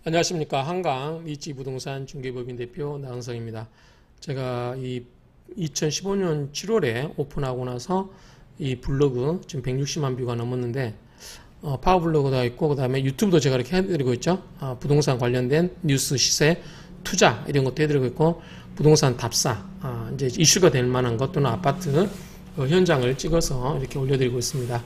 안녕하십니까. 한강 리치부동산 중개법인 대표 나은성입니다. 제가 이 2015년 7월에 오픈하고 나서 이 블로그 지금 160만 뷰가 넘었는데 파워블로그도 있고 그 다음에 유튜브도 제가 이렇게 해드리고 있죠. 부동산 관련된 뉴스, 시세, 투자 이런 것도 해드리고 있고 부동산 답사 이제 이슈가 될 만한 것 또는 아파트 현장을 찍어서 이렇게 올려드리고 있습니다.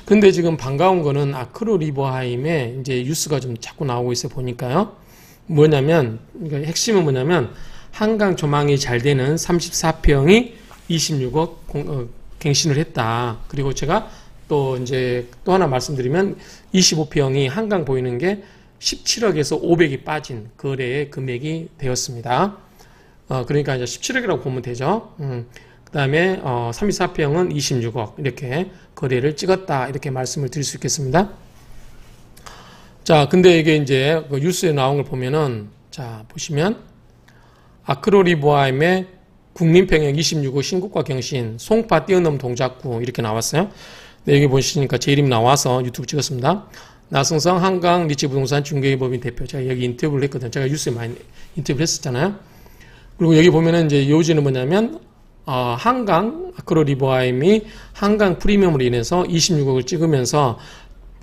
근데 지금 반가운 거는 아크로 리버하임에 이제 뉴스가 좀 자꾸 나오고 있어 보니까요. 뭐냐면, 그러니까 핵심은 뭐냐면, 한강 조망이 잘 되는 34평이 26억 갱신을 했다. 그리고 제가 또 이제 또 하나 말씀드리면 25평이 한강 보이는 게 17억에서 500이 빠진 거래의 금액이 되었습니다. 그러니까 이제 17억이라고 보면 되죠. 그 다음에 34평은 26억 이렇게 거래를 찍었다 이렇게 말씀을 드릴 수 있겠습니다. 자, 근데 이게 이제 그 뉴스에 나온 걸 보면은 자 보시면 아크로 리버하임의 국민평형 26억 신고가 경신 송파 뛰어넘 동작구 이렇게 나왔어요. 네, 여기 보시니까 제 이름 나와서 유튜브 찍었습니다. 나승성 한강 리치부동산 중개법인 대표. 제가 여기 인터뷰를 했거든요. 제가 뉴스에 많이 인터뷰를 했었잖아요. 그리고 여기 보면은 이제 요지는 뭐냐면 한강 아크로 리버하임이 한강 프리미엄으로 인해서 26억을 찍으면서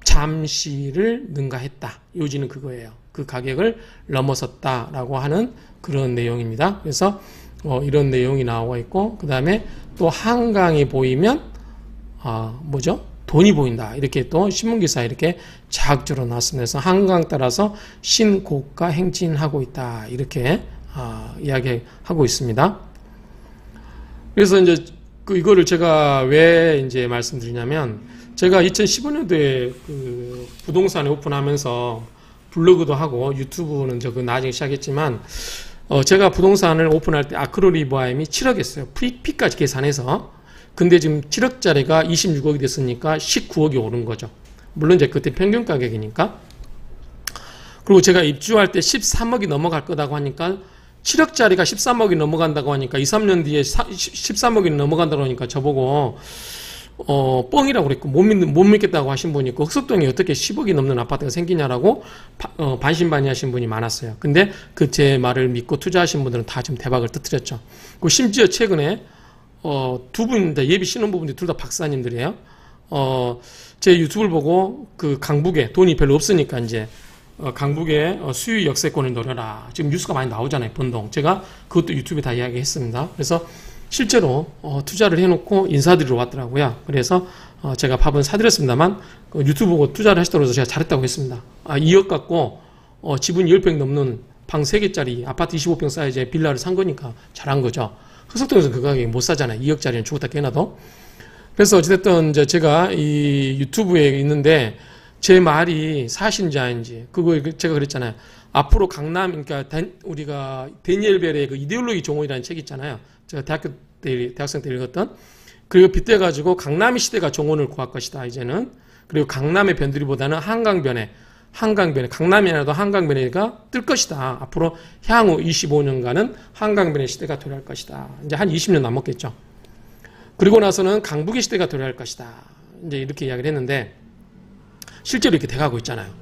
잠시를 능가했다. 요지는 그거예요. 그 가격을 넘어섰다라고 하는 그런 내용입니다. 그래서 이런 내용이 나와 있고 그 다음에 또 한강이 보이면 뭐죠? 돈이 보인다. 이렇게 또 신문기사 이렇게 자극적으로 나왔습니다. 그래서 한강 따라서 신고가 행진하고 있다. 이렇게 이야기하고 있습니다. 그래서 이제 이거를 제가 왜 이제 말씀드리냐면 제가 2015년도에 그 부동산에 오픈하면서 블로그도 하고 유튜브는 저 그 나중에 시작했지만 제가 부동산을 오픈할 때 아크로 리버하임이 7억이었어요. 피까지 계산해서. 근데 지금 7억짜리가 26억이 됐으니까 19억이 오른 거죠. 물론 이제 그때 평균 가격이니까. 그리고 제가 입주할 때 13억이 넘어갈 거다고 하니까 7억짜리가 13억이 넘어간다고 하니까 2, 3년 뒤에 13억이 넘어간다고 하니까 저보고 뻥이라고 그랬고 못 믿겠다고 하신 분이 있고 흑석동에 어떻게 10억이 넘는 아파트가 생기냐라고 반신반의하신 분이 많았어요. 근데 그 제 말을 믿고 투자하신 분들은 다 지금 대박을 터뜨렸죠. 그리고 심지어 최근에 두 분 예비 신혼부부인데 둘 다 박사님들이에요. 제 유튜브를 보고 그 강북에 돈이 별로 없으니까 이제 강북의 수유 역세권을 노려라. 지금 뉴스가 많이 나오잖아요. 번동. 제가 그것도 유튜브에 다 이야기했습니다. 그래서 실제로 투자를 해놓고 인사드리러 왔더라고요. 그래서 제가 밥은 사드렸습니다만 유튜브 보고 투자를 하시더라도 제가 잘했다고 했습니다. 2억 갖고 지분 10평 넘는 방 3개짜리 아파트 25평 사이즈의 빌라를 산 거니까 잘한 거죠. 흑석동에서 그 가격에 못 사잖아요. 2억짜리는 죽었다 깨나도. 그래서 어찌됐든 이제 제가 이 유튜브에 있는데 제 말이 사실인지 아닌지 그거 제가 그랬잖아요. 앞으로 강남 그러니까 우리가 데니엘 벨의 그 이데올로기 종언이라는 책 있잖아요. 제가 대학생 때 읽었던 그리고 빗대가지고 강남의 시대가 종언을 구할 것이다 이제는. 그리고 강남의 변두리보다는 한강변에 강남이 아니라도 한강변에가 뜰 것이다. 앞으로 향후 25년간은 한강변의 시대가 도래할 것이다. 이제 한 20년 남았겠죠. 그리고 나서는 강북의 시대가 도래할 것이다. 이제 이렇게 이야기를 했는데 실제로 이렇게 돼가고 있잖아요.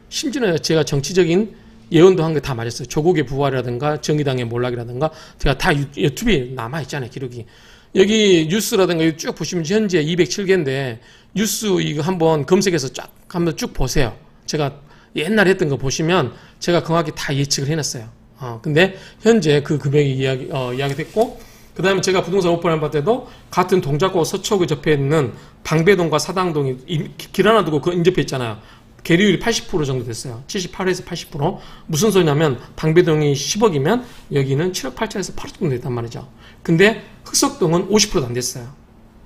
심지어는 제가 정치적인 예언도 한 게 다 맞았어요. 조국의 부활이라든가 정의당의 몰락이라든가 제가 다 유튜브에 남아있잖아요. 기록이. 여기 뉴스라든가 여기 쭉 보시면 현재 207개인데 뉴스 이거 한번 검색해서 한번 쭉 보세요. 제가 옛날에 했던 거 보시면 제가 정확히 다 예측을 해놨어요. 근데 현재 그 금액이 이야기됐고 그 다음에 제가 부동산 오픈한 바 때도 같은 동작구와 서초구 접해 있는 방배동과 사당동이 길 하나 두고 그 인접해 있잖아요. 계류율이 80% 정도 됐어요. 78에서 80%. 무슨 소리냐면 방배동이 10억이면 여기는 7억 8천에서 8억 정도 됐단 말이죠. 근데 흑석동은 50%도 안 됐어요.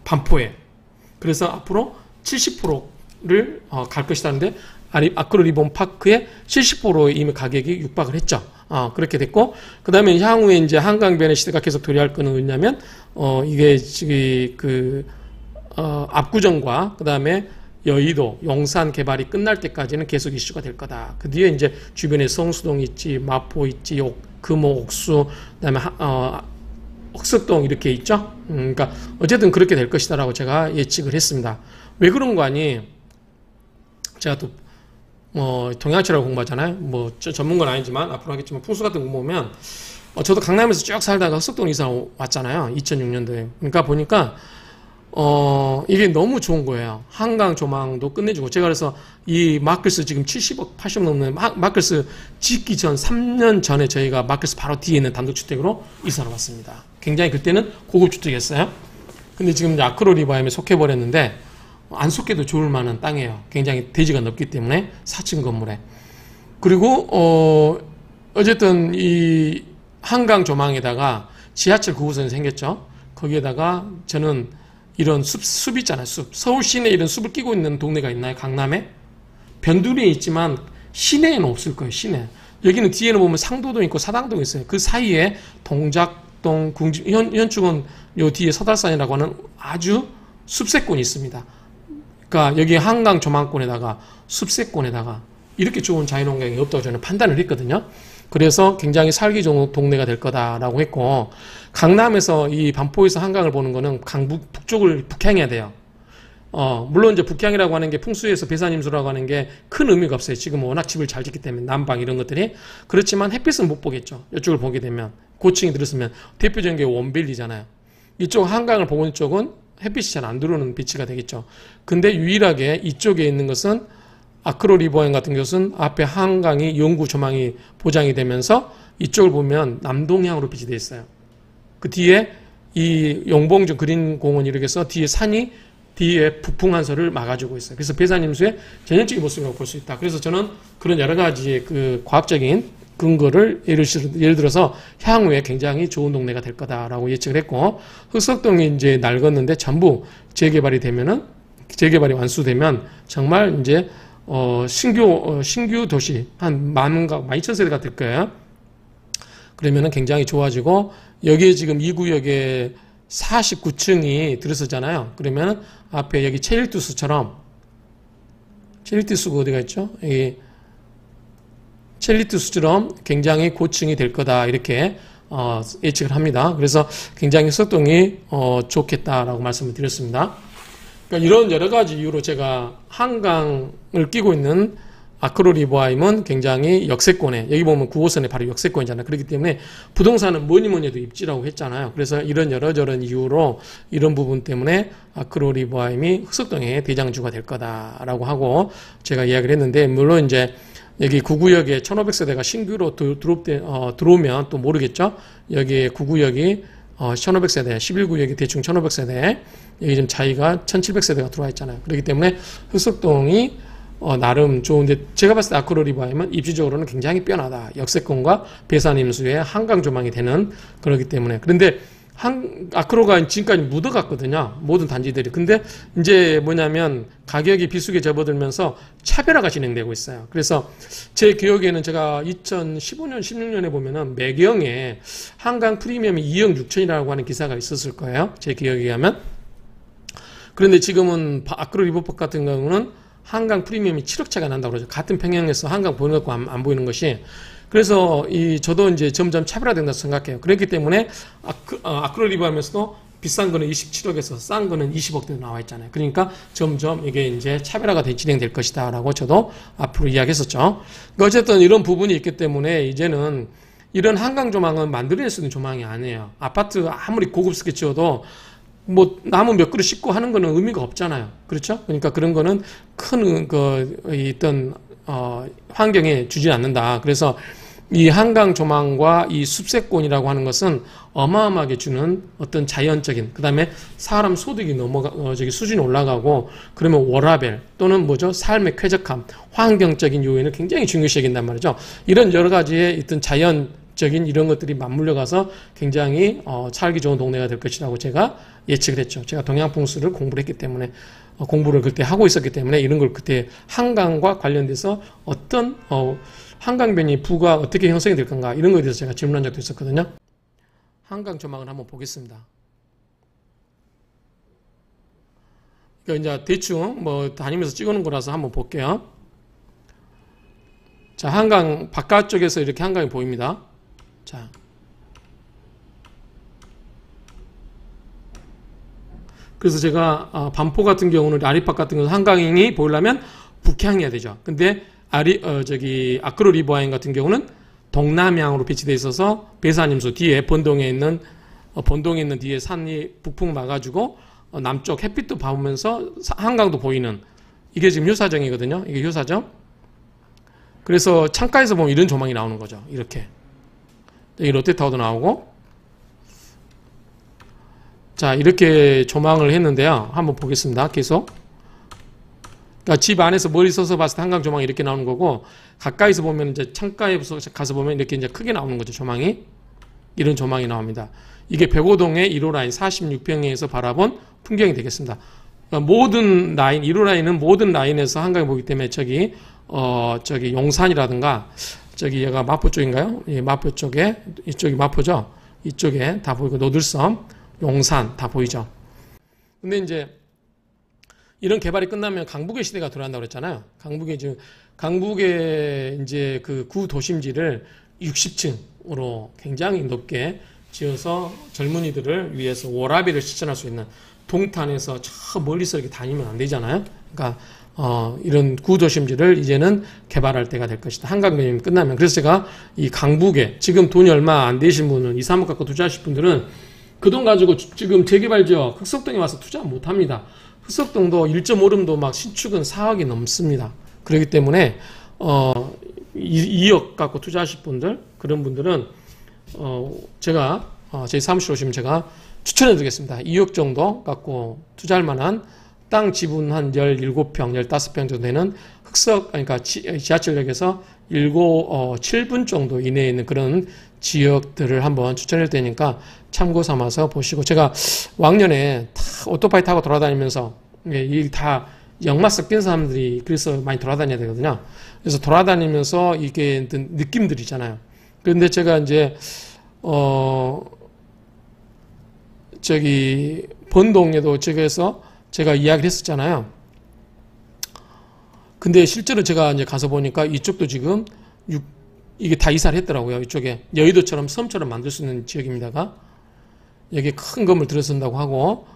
반포에. 그래서 앞으로 70%를 갈 것이라는데 아크로 리본 파크에 70%의 이미 가격이 육박을 했죠. 그렇게 됐고, 그 다음에 향후에 이제 한강변의 시대가 계속 도래할 거는 뭐냐면, 이게 지금 압구정과 그 다음에 여의도, 용산 개발이 끝날 때까지는 계속 이슈가 될 거다. 그 뒤에 이제 주변에 성수동 있지, 마포 있지, 금호, 옥수, 그 다음에 흑석동 이렇게 있죠. 그러니까 어쨌든 그렇게 될 것이다라고 제가 예측을 했습니다. 왜 그런 거 아니? 제가 또 동양치라고 공부하잖아요. 뭐 전문가는 아니지만 앞으로 하겠지만 풍수 같은 거 공부하면 저도 강남에서 쭉 살다가 흑석동 이사 왔잖아요. 2006년도에. 그러니까 보니까 이게 너무 좋은 거예요. 한강 조망도 끝내주고. 제가 그래서 이 마클스 지금 70억, 80억 넘는 마클스 짓기 전 3년 전에 저희가 마클스 바로 뒤에 있는 단독주택으로 이사를 왔습니다. 굉장히 그때는 고급주택이었어요. 근데 지금 이제 아크로 리바임에 속해버렸는데 안 속해도 좋을 만한 땅이에요. 굉장히 대지가 넓기 때문에 4층 건물에. 그리고 어쨌든 이 한강 조망에다가 지하철 9호선이 생겼죠. 거기에다가 저는 이런 숲 있잖아요. 숲. 서울 시내에 이런 숲을 끼고 있는 동네가 있나요? 강남에? 변두리에 있지만 시내에는 없을 거예요. 시내. 여기는 뒤에는 보면 상도동 있고 사당동 있어요. 그 사이에 동작동, 현충원 요 뒤에 서달산이라고 하는 아주 숲세권이 있습니다. 그러니까 여기 한강 조망권에다가 숲세권에다가 이렇게 좋은 자연환경이 없다고 저는 판단을 했거든요. 그래서 굉장히 살기 좋은 동네가 될 거다라고 했고, 강남에서 이 반포에서 한강을 보는 거는 강북 북쪽을 북향해야 돼요. 물론 이제 북향이라고 하는 게 풍수에서 배산임수라고 하는 게 큰 의미가 없어요. 지금 워낙 집을 잘 짓기 때문에 남방 이런 것들이. 그렇지만 햇빛은 못 보겠죠. 이쪽을 보게 되면 고층이 들었으면 대표적인 게 원빌리잖아요. 이쪽 한강을 보는 쪽은 햇빛이 잘 안 들어오는 비치가 되겠죠. 근데 유일하게 이쪽에 있는 것은 아크로 리버행 같은 것은 앞에 한강이 영구 조망이 보장이 되면서 이쪽을 보면 남동향으로 빛이 되어 있어요. 그 뒤에 이 용봉주 그린공원 이렇게 해서 뒤에 산이 뒤에 북풍한설을 막아주고 있어요. 그래서 배산임수의 전형적인 모습이라고 볼 수 있다. 그래서 저는 그런 여러 가지의 그 과학적인 근거를 예를 들어서 향후에 굉장히 좋은 동네가 될 거다라고 예측을 했고, 흑석동이 이제 낡았는데 전부 재개발이 완수되면 정말 이제 신규 도시 한 12,000세대가 될 거예요. 그러면은 굉장히 좋아지고, 여기에 지금 이 구역에 49층이 들어서잖아요. 그러면 앞에 여기 체일투스처럼, 체일투스가 어디가 있죠? 여기 체일투스처럼 굉장히 고층이 될 거다, 이렇게 예측을 합니다. 그래서 굉장히 석동이 좋겠다라고 말씀을 드렸습니다. 그러니까 이런 여러 가지 이유로 제가 한강을 끼고 있는 아크로 리버하임은 굉장히 역세권에, 여기 보면 9호선에 바로 역세권이잖아요. 그렇기 때문에 부동산은 뭐니 해도 입지라고 했잖아요. 그래서 이런 여러저런 이유로 이런 부분 때문에 아크로 리버하임이 흑석동의 대장주가 될 거다라고 하고 제가 이야기를 했는데, 물론 이제 여기 9구역에 1500세대가 신규로 들어오면 또 모르겠죠. 여기에 9구역이 1500세대, 11구역이 대충 1500세대, 여기 지금 차이가 1700세대가 들어와 있잖아요. 그렇기 때문에 흑석동이 나름 좋은데, 제가 봤을 때 아크로 리바임은 입지적으로는 굉장히 빼어나다. 역세권과 배산임수의 한강 조망이 되는, 그렇기 때문에. 그런데 아크로가 지금까지 묻어갔거든요. 모든 단지들이. 근데 이제 뭐냐면 가격이 비수기에 접어들면서 차별화가 진행되고 있어요. 그래서 제 기억에는 제가 2015년, 16년에 보면은 매경에 한강 프리미엄이 2억 6천이라고 하는 기사가 있었을 거예요. 제 기억에 의하면. 그런데 지금은 아크로 리버park 같은 경우는 한강 프리미엄이 7억 차가 난다고 그러죠. 같은 평형에서 한강 보이는 것과 안 보이는 것이. 그래서 저도 이제 점점 차별화된다고 생각해요. 그렇기 때문에 아크로 리버하면서도 비싼 거는 27억에서 싼 거는 20억대로 나와 있잖아요. 그러니까 점점 이게 이제 차별화가 진행될 것이다라고 저도 앞으로 이야기했었죠. 그러니까 어쨌든 이런 부분이 있기 때문에 이제는 이런 한강 조망은 만들어낼 수 있는 조망이 아니에요. 아파트 아무리 고급스럽게 지어도 뭐 나무 몇 그루 싣고 하는 거는 의미가 없잖아요. 그렇죠? 그러니까 그런 거는 큰 어떤 환경에 주지 않는다. 그래서 이 한강 조망과 이 숲세권이라고 하는 것은 어마어마하게 주는 어떤 자연적인, 그 다음에 사람 소득이 수준이 올라가고, 그러면 워라밸 또는 뭐죠? 삶의 쾌적함, 환경적인 요인을 굉장히 중요시 여긴단 말이죠. 이런 여러 가지의 어떤 자연적인 이런 것들이 맞물려 가서 굉장히 살기 좋은 동네가 될 것이라고 제가 예측을 했죠. 제가 동양풍수를 공부를 했기 때문에, 공부를 그때 하고 있었기 때문에 이런 걸 그때 한강과 관련돼서 어떤 한강변이 부가 어떻게 형성이 될 건가, 이런 거에 대해서 제가 질문한 적도 있었거든요. 한강 조망을 한번 보겠습니다. 그러니까 이제 대충 뭐 다니면서 찍어놓은 거라서 한번 볼게요. 자, 한강 바깥쪽에서 이렇게 한강이 보입니다. 자, 그래서 제가 반포 같은 경우는 아리팍 같은 경우는 한강이 보이려면 북향해야 되죠. 근데 아크로 리버와인 같은 경우는 동남향으로 배치되어 있어서 배산임수 뒤에 본동에 있는 뒤에 산이 북풍 막아주고 남쪽 햇빛도 봐오면서 한강도 보이는 이게 지금 효사정이거든요. 이게 효사정. 그래서 창가에서 보면 이런 조망이 나오는 거죠. 이렇게. 이 롯데타워도 나오고. 자, 이렇게 조망을 했는데요. 한번 보겠습니다. 계속. 그러니까 집 안에서 멀리 서서 봤을 때 한강 조망이 이렇게 나오는 거고, 가까이서 보면 이제 창가에 가서 보면 이렇게 이제 크게 나오는 거죠. 조망이. 이런 조망이 나옵니다. 이게 백오동의 1호 라인 46평에서 바라본 풍경이 되겠습니다. 그러니까 모든 라인, 1호 라인은 모든 라인에서 한강이 보기 때문에 저기 용산이라든가, 얘가 마포 쪽인가요? 예, 마포 쪽에, 이쪽이 마포죠? 이쪽에 다 보이고, 노들섬, 용산 다 보이죠? 근데 이제, 이런 개발이 끝나면 강북의 시대가 돌아간다고 그랬잖아요. 강북의 이제 그 구도심지를 60층으로 굉장히 높게 지어서 젊은이들을 위해서 워라밸을 실천할 수 있는 동탄에서 저 멀리서 이렇게 다니면 안 되잖아요. 그러니까 이런 구도심지를 이제는 개발할 때가 될 것이다. 한강변이 끝나면. 그래서 제가 이 강북에 지금 돈이 얼마 안 되신 분은 2, 3억 갖고 투자하실 분들은 그 돈 가지고 지금 재개발 지역 흑석동에 와서 투자 못 합니다. 흑석동도 1.5름도 막 신축은 4억이 넘습니다. 그렇기 때문에 2억 갖고 투자하실 분들, 그런 분들은 제가 저희 사무실 오시면 제가 추천해 드리겠습니다. 2억 정도 갖고 투자할 만한 땅 지분 한 17평, 15평 정도 되는 그러니까 지하철역에서 7분 정도 이내에 있는 그런 지역들을 한번 추천할 테니까 참고 삼아서 보시고, 제가 왕년에 다 오토바이 타고 돌아다니면서 이 다 역마석 뛴 사람들이 그래서 많이 돌아다녀야 되거든요. 그래서 돌아다니면서 이게 느낌들 있잖아요. 그런데 제가 이제 번동에도 저기에서 제가 이야기를 했었잖아요. 근데 실제로 제가 이제 가서 보니까 이쪽도 지금 이게 다 이사를 했더라고요. 이쪽에 여의도처럼 섬처럼 만들 수 있는 지역입니다가 여기 큰 건물 들어선다고 하고,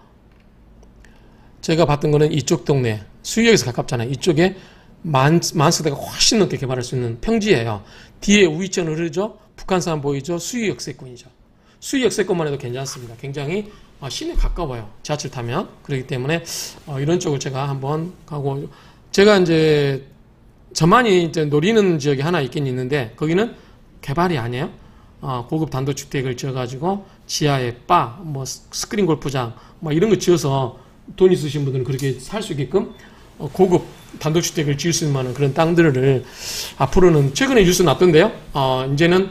제가 봤던 거는 이쪽 동네 수유역에서 가깝잖아요. 이쪽에 만세대가 훨씬 넘게 개발할 수 있는 평지예요. 뒤에 우이천 흐르죠. 북한산 보이죠. 수유역세권이죠. 수유역세권만 해도 괜찮습니다. 굉장히 시내 가까워요. 지하철 타면. 그렇기 때문에 이런 쪽을 제가 한번 가고, 제가 이제 저만이 이제 노리는 지역이 하나 있긴 있는데 거기는 개발이 아니에요. 고급 단독주택을 지어가지고 지하에 바, 뭐 스크린 골프장, 뭐 이런 거 지어서 돈 있으신 분들은 그렇게 살 수 있게끔 고급 단독주택을 지을 수 있는 만한 그런 땅들을 앞으로는, 최근에 뉴스 났던데요. 이제는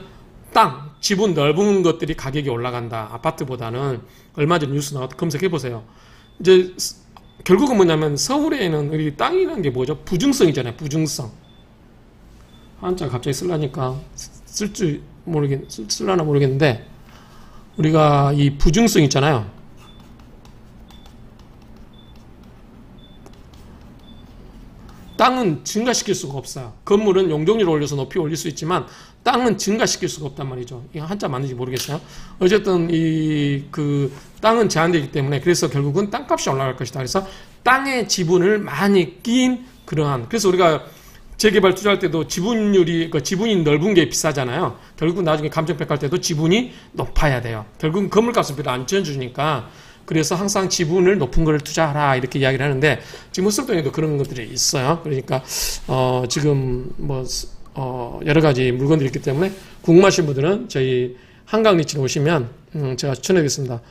땅, 지분 넓은 것들이 가격이 올라간다. 아파트보다는. 얼마 전 뉴스 나왔다. 검색해보세요. 이제 결국은 뭐냐면 서울에는 우리 땅이라는 게 뭐죠? 부증성이잖아요. 부증성. 한자 갑자기 쓰려니까 쓸라나 모르겠는데, 우리가 이 부증성 있잖아요. 땅은 증가시킬 수가 없어요. 건물은 용적률을 올려서 높이 올릴 수 있지만 땅은 증가시킬 수가 없단 말이죠. 이거 한자 맞는지 모르겠어요. 어쨌든 땅은 제한되기 때문에, 그래서 결국은 땅값이 올라갈 것이다. 그래서 땅의 지분을 많이 낀 그러한, 그래서 우리가 재개발 투자할 때도 지분이 넓은 게 비싸잖아요. 결국은 나중에 감정평가할 때도 지분이 높아야 돼요. 결국은 건물값은 별로 안 지어주니까. 그래서 항상 지분을 높은 걸 투자하라 이렇게 이야기를 하는데, 지금 흑석동에도 그런 것들이 있어요. 그러니까 지금 여러 가지 물건들이 있기 때문에 궁금하신 분들은 저희 한강리치로 오시면 제가 추천해드리겠습니다.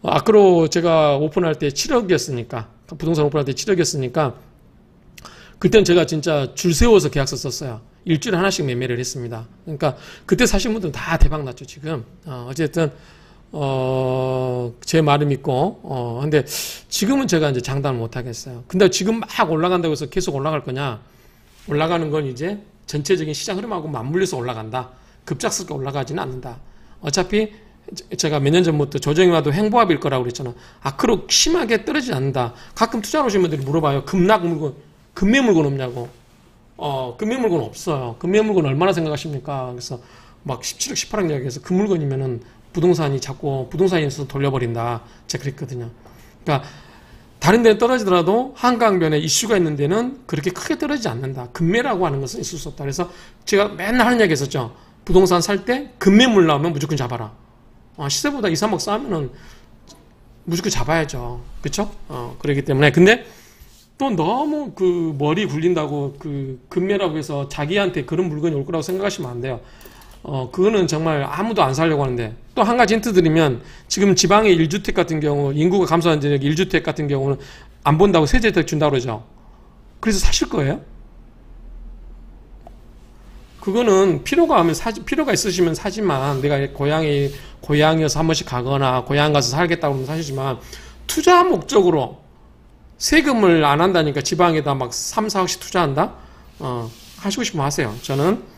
아크로 제가 오픈할 때 7억이었으니까, 부동산 오픈할 때 7억이었으니까 그때는 제가 진짜 줄 세워서 계약서 썼어요. 일주일에 하나씩 매매를 했습니다. 그러니까 그때 사신 분들은 다 대박 났죠. 지금 어쨌든 제 말을 믿고 근데 지금은 제가 이제 장담을 못 하겠어요. 근데 지금 막 올라간다고 해서 계속 올라갈 거냐? 올라가는 건 이제 전체적인 시장 흐름하고 맞물려서 올라간다. 급작스럽게 올라가지는 않는다. 어차피 제가 몇 년 전부터 조정이 와도 행보합일 거라고 그랬잖아. 아크로 심하게 떨어지지 않는다. 가끔 투자하러 오신 분들이 물어봐요. 금매 물건 없냐고. 금매 물건 없어요. 금매 물건 얼마나 생각하십니까? 그래서 막 17억, 18억 이야기해서 그 물건이면은 부동산이 자꾸 부동산에서 돌려버린다. 제가 그랬거든요. 그러니까 다른 데는 떨어지더라도 한강변에 이슈가 있는 데는 그렇게 크게 떨어지지 않는다. 급매라고 하는 것은 있을 수 없다. 그래서 제가 맨날 하는 얘기 했었죠. 부동산 살 때 급매물 나오면 무조건 잡아라. 시세보다 2, 3억 싸면은 무조건 잡아야죠. 그쵸? 그렇기 때문에. 근데 또 너무 그 머리 굴린다고 그 급매라고 해서 자기한테 그런 물건이 올 거라고 생각하시면 안 돼요. 그거는 정말 아무도 안 살려고 하는데. 또 한 가지 힌트 드리면, 지금 지방의 1주택 같은 경우, 인구가 감소한 지역 1주택 같은 경우는 안 본다고 세제 혜택 준다고 그러죠. 그래서 사실 거예요? 그거는 필요가 있으시면 사지만, 내가 고향이어서 한 번씩 가거나, 고향 가서 살겠다고 하면 사시지만, 투자 목적으로 세금을 안 한다니까 지방에다 막 3, 4억씩 투자한다? 하시고 싶으면 하세요. 저는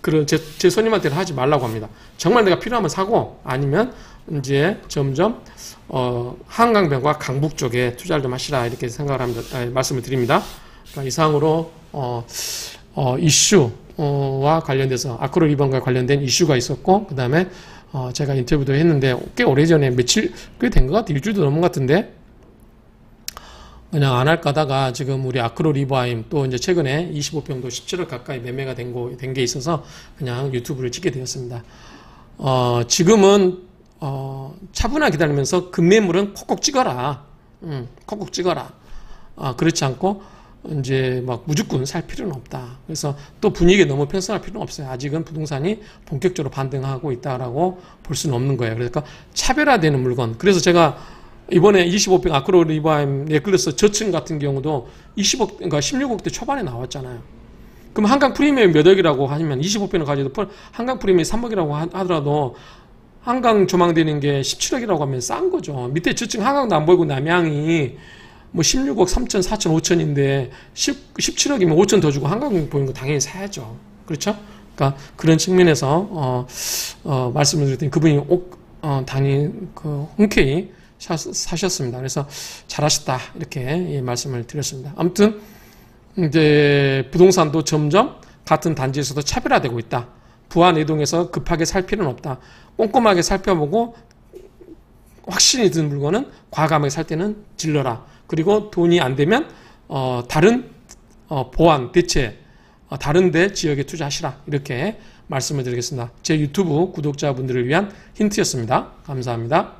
그런 제 손님한테는 하지 말라고 합니다. 정말 내가 필요하면 사고, 아니면 이제 점점 한강변과 강북 쪽에 투자를 좀 하시라, 이렇게 생각을 합니다. 말씀을 드립니다. 그러니까 이상으로 이슈와 관련돼서 아크로 리본과 관련된 이슈가 있었고, 그 다음에 제가 인터뷰도 했는데 꽤 오래전에 며칠 꽤 된 것 같아요. 일주일도 넘은 것 같은데 그냥 안 할까 하다가 지금 우리 아크로 리바임 또 이제 최근에 25평도 17억 가까이 매매가 된 게 있어서 그냥 유튜브를 찍게 되었습니다. 지금은 차분하게 기다리면서 급매물은 콕콕 찍어라. 콕콕 찍어라. 그렇지 않고 이제 막 무조건 살 필요는 없다. 그래서 또 분위기에 너무 편승할 필요는 없어요. 아직은 부동산이 본격적으로 반등하고 있다라고 볼 수는 없는 거예요. 그러니까 차별화되는 물건. 그래서 제가 이번에 25평 아크로 리바임 네클래스 저층 같은 경우도 그러니까 16억대 초반에 나왔잖아요. 그럼 한강 프리미엄 몇 억이라고 하면 25평을 가져도 한강 프리미엄이 3억이라고 하더라도 한강 조망되는 게 17억이라고 하면 싼 거죠. 밑에 저층 한강도 안 보이고 남양이 뭐 16억 3천, 4천, 5천인데 17억이면 5천 더 주고 한강 보이는 거 당연히 사야죠. 그렇죠? 그러니까 그런 측면에서 말씀을 드렸더니 그분이 당연히 흔쾌히 사셨습니다. 그래서 잘하셨다, 이렇게 말씀을 드렸습니다. 아무튼 이제 부동산도 점점 같은 단지에서도 차별화되고 있다. 부안 이동해서 급하게 살 필요는 없다. 꼼꼼하게 살펴보고 확신이 드는 물건은 과감하게 살 때는 질러라. 그리고 돈이 안 되면 다른 보안 대체 다른 데 지역에 투자하시라, 이렇게 말씀을 드리겠습니다. 제 유튜브 구독자분들을 위한 힌트였습니다. 감사합니다.